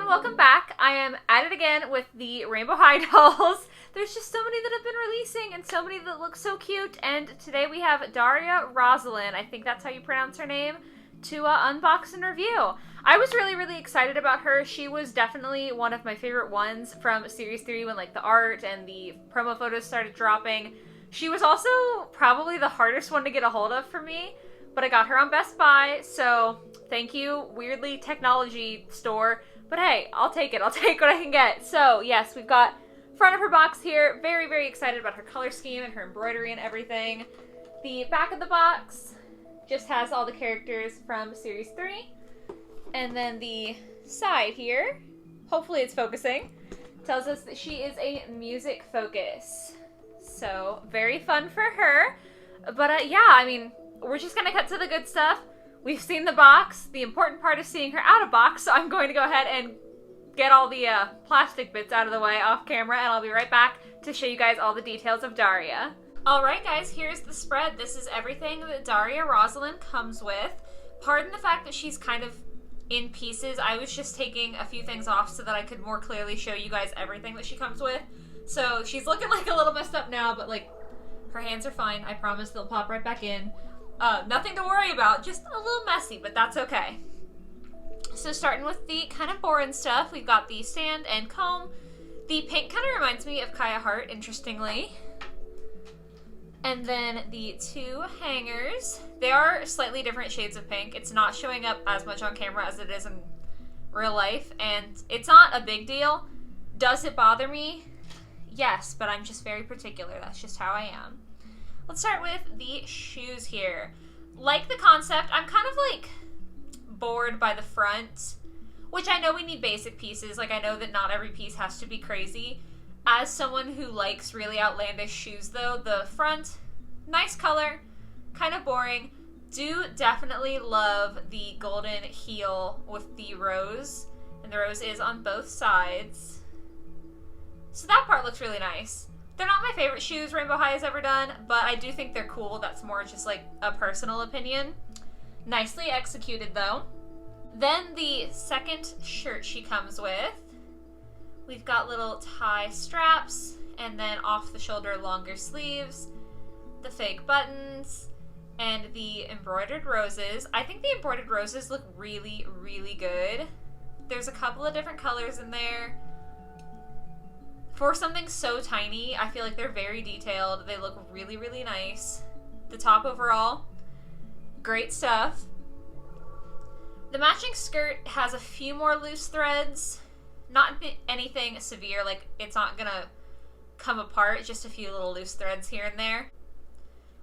welcome back. I am at it again with the Rainbow High dolls. There's just so many that have been releasing and so many that look so cute. And today we have Daria Roselyn, I think that's how you pronounce her name, to unbox and review. I was really excited about her. She was definitely one of my favorite ones from Series 3 when like the art and the promo photos started dropping. She was also probably the hardest one to get a hold of for me, but I got her on Best Buy, so thank you, weirdly technology store. But hey, I'll take it. I'll take what I can get. So yes, we've got front of her box here. Very excited about her color scheme and her embroidery and everything. The back of the box just has all the characters from Series 3. And then the side here, hopefully it's focusing, tells us that she is a music focus. So very fun for her. But yeah, I mean, we're just going to cut to the good stuff. We've seen the box. The important part is seeing her out of box, so I'm going to go ahead and get all the plastic bits out of the way off camera, and I'll be right back to show you guys all the details of Daria. Alright guys, here's the spread. This is everything that Daria Roselyn comes with. Pardon the fact that she's kind of in pieces. I was just taking a few things off so that I could more clearly show you guys everything that she comes with. So she's looking like a little messed up now, but like her hands are fine. I promise they'll pop right back in. Nothing to worry about, just a little messy, but that's okay. So starting with the kind of boring stuff, we've got the stand and comb. The pink kind of reminds me of Kaya Hart, interestingly. And then the two hangers. They are slightly different shades of pink. It's not showing up as much on camera as it is in real life, and it's not a big deal. Does it bother me? Yes, but I'm just very particular. That's just how I am. Let's start with the shoes here. Like the concept, I'm kind of like bored by the front, which I know we need basic pieces. Like I know that not every piece has to be crazy. As someone who likes really outlandish shoes though, the front, nice color, kind of boring. Do definitely love the golden heel with the rose, and the rose is on both sides. So that part looks really nice. They're not my favorite shoes Rainbow High has ever done, but I do think they're cool. That's more just like a personal opinion. Nicely executed though. Then the second shirt she comes with, we've got little tie straps and then off the shoulder longer sleeves, the fake buttons, and the embroidered roses. I think the embroidered roses look really good. There's a couple of different colors in there. For something so tiny, I feel like they're very detailed. They look really nice. The top overall, great stuff. The matching skirt has a few more loose threads. Not anything severe, like it's not gonna come apart, just a few little loose threads here and there.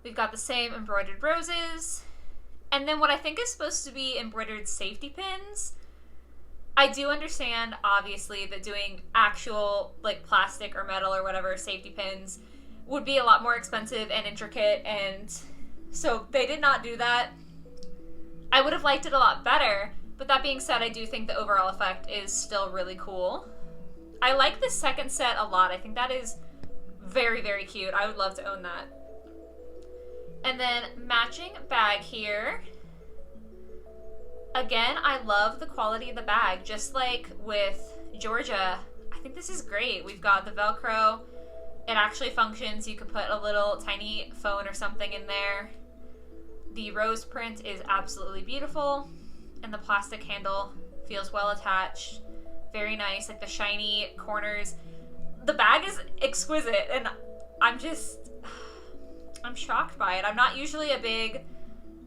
We've got the same embroidered roses. And then what I think is supposed to be embroidered safety pins. I do understand, obviously, that doing actual, like, plastic or metal or whatever safety pins would be a lot more expensive and intricate, and so they did not do that. I would have liked it a lot better, but that being said, I do think the overall effect is still really cool. I like the second set a lot. I think that is very cute. I would love to own that. And then matching bag here. Again, I love the quality of the bag, just like with Georgia. I think this is great. We've got the Velcro. It actually functions. You could put a little tiny phone or something in there. The rose print is absolutely beautiful, and the plastic handle feels well attached. Very nice, like the shiny corners. The bag is exquisite, and I'm shocked by it. I'm not usually a big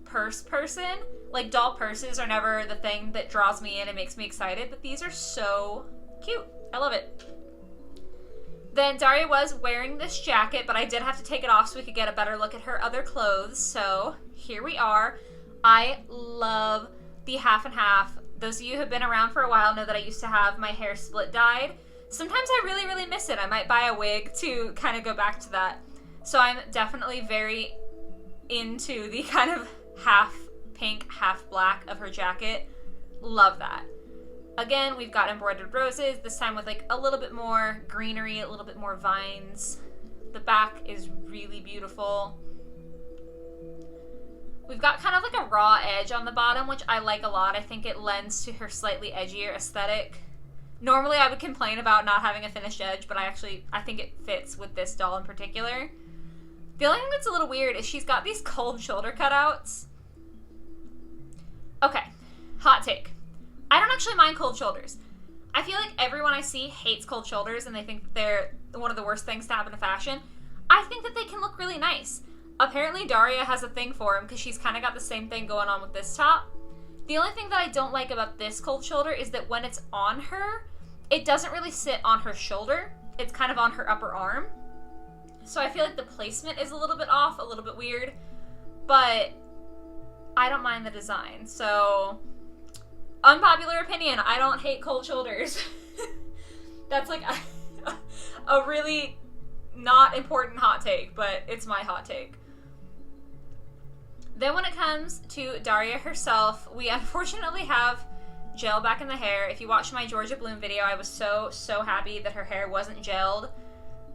purse person. Like, doll purses are never the thing that draws me in and makes me excited, but these are so cute. I love it. Then Daria was wearing this jacket, but I did have to take it off so we could get a better look at her other clothes. So here we are. I love the half and half. Those of you who have been around for a while know that I used to have my hair split dyed. Sometimes I really miss it. I might buy a wig to kind of go back to that. So I'm definitely very into the kind of half pink, half black of her jacket. Love that. Again, we've got embroidered roses, this time with like a little bit more greenery, a little bit more vines. The back is really beautiful. We've got kind of like a raw edge on the bottom, which I like a lot. I think it lends to her slightly edgier aesthetic. Normally I would complain about not having a finished edge, but I think it fits with this doll in particular. The only thing that's a little weird is she's got these cold shoulder cutouts. Okay, hot take. I don't actually mind cold shoulders. I feel like everyone I see hates cold shoulders and they think that they're one of the worst things to happen to fashion. I think that they can look really nice. Apparently Daria has a thing for them because she's kind of got the same thing going on with this top. The only thing that I don't like about this cold shoulder is that when it's on her, it doesn't really sit on her shoulder. It's kind of on her upper arm. So I feel like the placement is a little bit off, a little bit weird, but I don't mind the design. So, unpopular opinion, I don't hate cold shoulders. That's like a really not important hot take, but it's my hot take. Then when it comes to Daria herself, we unfortunately have gel back in the hair. If you watched my Georgia Bloom video, I was so happy that her hair wasn't gelled.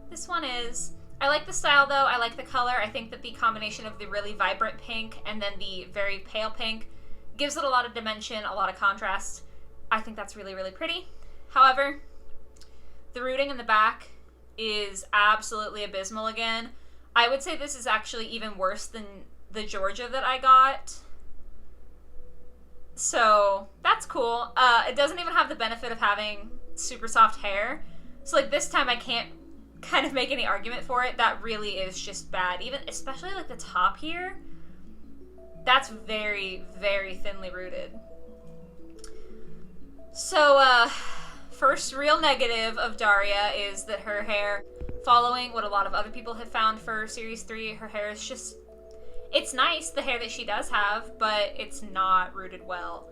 This one is. I like the style though, I like the color. I think that the combination of the really vibrant pink and then the very pale pink gives it a lot of dimension, a lot of contrast. I think that's really, really pretty. However, the rooting in the back is absolutely abysmal again. I would say this is actually even worse than the Georgia that I got. So that's cool. It doesn't even have the benefit of having super soft hair. So like this time I can't kind of make any argument for it. That really is just bad. Even especially like the top here. That's very, very thinly rooted. So first real negative of Daria is that her hair, following what a lot of other people have found for Series 3, her hair is just, it's nice, the hair that she does have, but it's not rooted well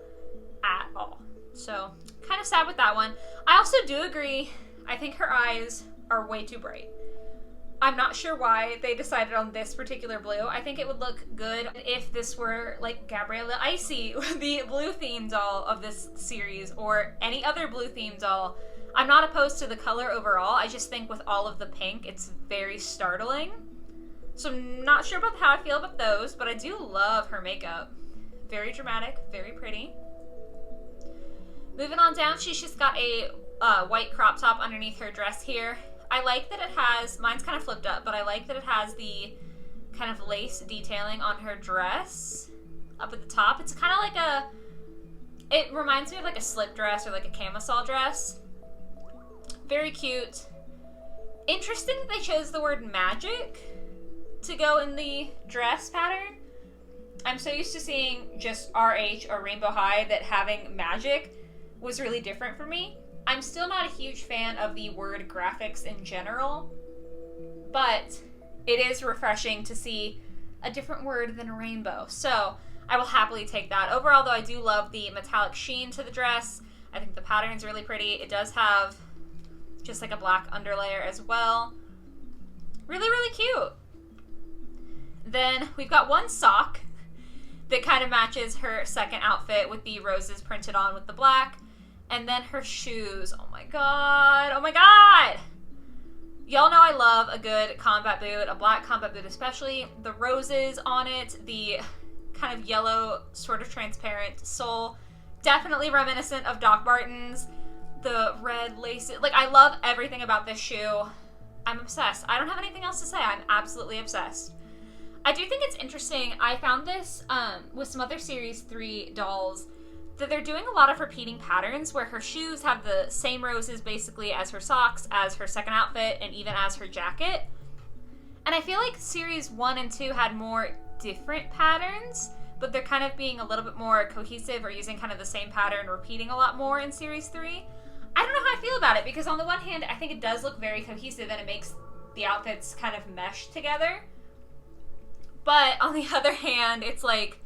at all. So, kind of sad with that one. I also do agree, I think her eyes are way too bright. I'm not sure why they decided on this particular blue. I think it would look good if this were like Gabriella Icy, the blue theme doll of this series, or any other blue theme doll. I'm not opposed to the color overall. I just think with all of the pink, it's very startling. So I'm not sure about how I feel about those, but I do love her makeup. Very dramatic, very pretty. Moving on down, she's just got a white crop top underneath her dress here. I like that it has, mine's kind of flipped up, but I like that it has the kind of lace detailing on her dress up at the top. It's kind of like it reminds me of like a slip dress or like a camisole dress. Very cute. Interesting that they chose the word magic to go in the dress pattern. I'm so used to seeing just RH or Rainbow High that having magic was really different for me. I'm still not a huge fan of the word graphics in general, but it is refreshing to see a different word than rainbow. So I will happily take that. Overall, though, I do love the metallic sheen to the dress. I think the pattern's really pretty. It does have just like a black underlayer as well. Really, really cute. Then we've got one sock that kind of matches her second outfit with the roses printed on with the black. And then her shoes. Oh my god. Oh my god! Y'all know I love a good combat boot, a black combat boot especially. The roses on it, the kind of yellow, sort of transparent sole. Definitely reminiscent of Doc Martens. The red laces. Like, I love everything about this shoe. I'm obsessed. I don't have anything else to say. I'm absolutely obsessed. I do think it's interesting. I found this with some other Series 3 dolls that they're doing a lot of repeating patterns where her shoes have the same roses basically as her socks, as her second outfit, and even as her jacket. And I feel like Series 1 and 2 had more different patterns, but they're kind of being a little bit more cohesive or using kind of the same pattern, repeating a lot more in Series 3. I don't know how I feel about it, because on the one hand, I think it does look very cohesive and it makes the outfits kind of mesh together. But on the other hand, it's like,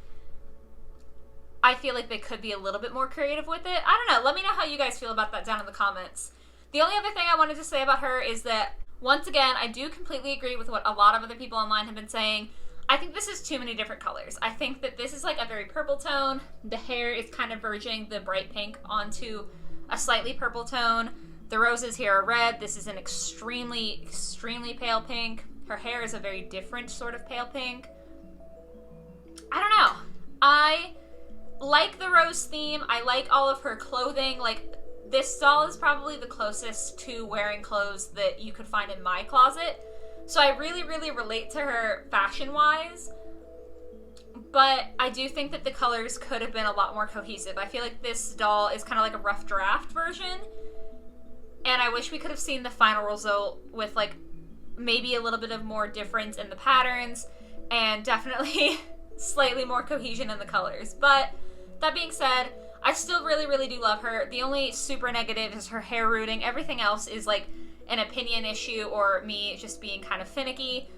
I feel like they could be a little bit more creative with it. I don't know. Let me know how you guys feel about that down in the comments. The only other thing I wanted to say about her is that, once again, I do completely agree with what a lot of other people online have been saying. I think this is too many different colors. I think that this is like a very purple tone. The hair is kind of verging the bright pink onto a slightly purple tone. The roses here are red. This is an extremely, extremely pale pink. Her hair is a very different sort of pale pink. I don't know. I like the rose theme. I like all of her clothing. Like, this doll is probably the closest to wearing clothes that you could find in my closet. So I really, really relate to her fashion-wise. But I do think that the colors could have been a lot more cohesive. I feel like this doll is kind of like a rough draft version. And I wish we could have seen the final result with, like, maybe a little bit of more difference in the patterns. And definitely slightly more cohesion in the colors. But that being said, I still really, really do love her. The only super negative is her hair rooting. Everything else is, like, an opinion issue or me just being kind of finicky.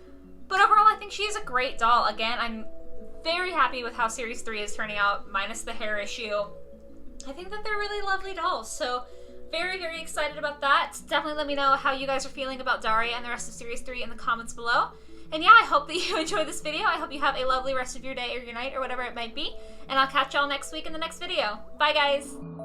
But overall, I think she is a great doll. Again, I'm very happy with how Series 3 is turning out, minus the hair issue. I think that they're really lovely dolls, so very, very excited about that. Definitely let me know how you guys are feeling about Daria and the rest of Series 3 in the comments below. And yeah, I hope that you enjoyed this video. I hope you have a lovely rest of your day or your night or whatever it might be. And I'll catch y'all next week in the next video. Bye, guys!